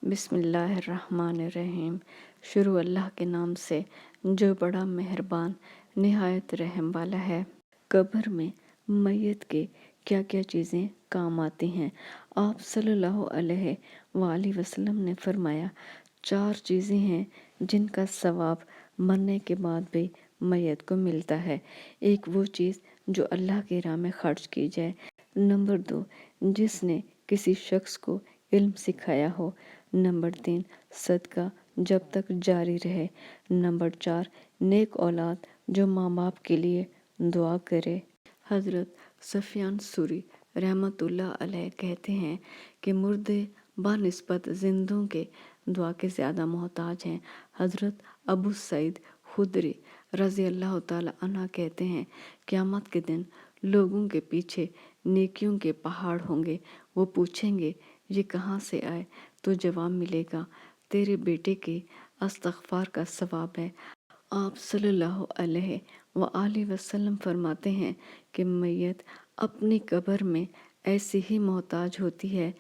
بسم اللہ الرحمن الرحیم۔ شروع اللہ کے نام سے جو بڑا مہربان نہایت رحم والا ہے۔ قبر میں میت کے کیا کیا چیزیں کام آتی ہیں؟ آپ صلی اللہ علیہ وآلہ وسلم نے فرمایا 4 چیزیں ہیں جن کا ثواب مرنے کے بعد بھی میت کو ملتا ہے۔ ایک وہ چیز جو اللہ کی راہ میں خرچ کی جائے۔ نمبر 2، جس نے کسی شخص کو علم سکھایا ہو۔ نمبر 3، صدقہ جب تک جاری رہے۔ نمبر 4، نیک اولاد جو ماں باپ کے لیے دعا کرے۔ حضرت سفیان ثوری رحمۃ اللہ علیہ کہتے ہیں کہ مردے بنسبت زندوں کے دعا کے زیادہ محتاج ہیں۔ حضرت ابو سعید خدری رضی اللہ تعالی عنہ کہتے ہیں قیامت کے دن لوگوں کے پیچھے نیکیوں کے پہاڑ ہوں گے۔ وہ پوچھیں گے یہ کہاں سے آئے؟ تو جواب ملے گا تیرے بیٹے کے استغفار کا ثواب ہے۔ آپ صلی اللہ علیہ وآلہ وسلم فرماتے ہیں کہ میت اپنی قبر میں ایسی ہی محتاج ہوتی ہے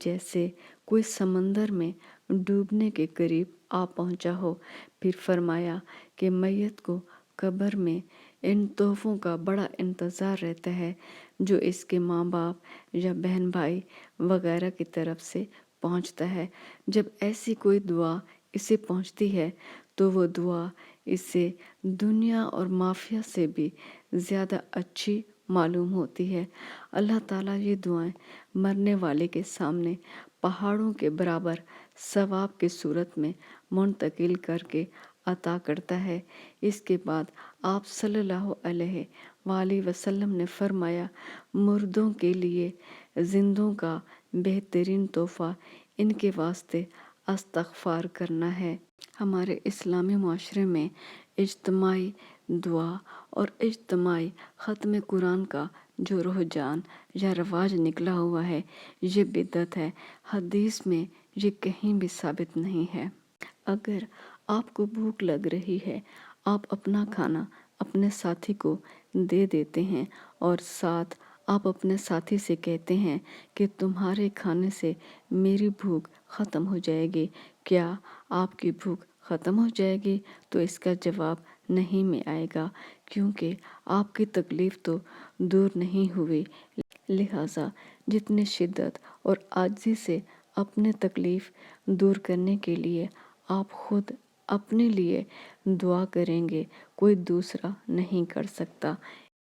جیسے کوئی سمندر میں ڈوبنے کے قریب آ پہنچا ہو۔ پھر فرمایا کہ میت کو قبر میں ان تحفوں کا بڑا انتظار رہتا ہے جو اس کے ماں باپ یا بہن بھائی وغیرہ کی طرف سے پہنچتا ہے۔ جب ایسی کوئی دعا اسے پہنچتی ہے تو وہ دعا اسے دنیا اور مافیا سے بھی زیادہ اچھی معلوم ہوتی ہے۔ اللہ تعالیٰ یہ دعائیں مرنے والے کے سامنے پہاڑوں کے برابر ثواب کی صورت میں منتقل کر کے عطا کرتا ہے۔ اس کے بعد آپ صلی اللہ علیہ وآلہ وسلم نے فرمایا مردوں کے لیے زندوں کا بہترین تحفہ ان کے واسطے استغفار کرنا ہے۔ ہمارے اسلامی معاشرے میں اجتماعی دعا اور اجتماعی ختم قرآن کا جو رجحان یا رواج نکلا ہوا ہے یہ بدعت ہے۔ حدیث میں یہ کہیں بھی ثابت نہیں ہے۔ اگر آپ کو بھوک لگ رہی ہے، آپ اپنا کھانا اپنے ساتھی کو دے دیتے ہیں اور ساتھ آپ اپنے ساتھی سے کہتے ہیں کہ تمہارے کھانے سے میری بھوک ختم ہو جائے گی، کیا آپ کی بھوک ختم ہو جائے گی؟ تو اس کا جواب نہیں میں آئے گا، کیونکہ آپ کی تکلیف تو دور نہیں ہوئی۔ لہٰذا جتنی شدت اور عاجزی سے اپنے تکلیف دور کرنے کے لیے آپ خود اپنے لیے دعا کریں گے، کوئی دوسرا نہیں کر سکتا۔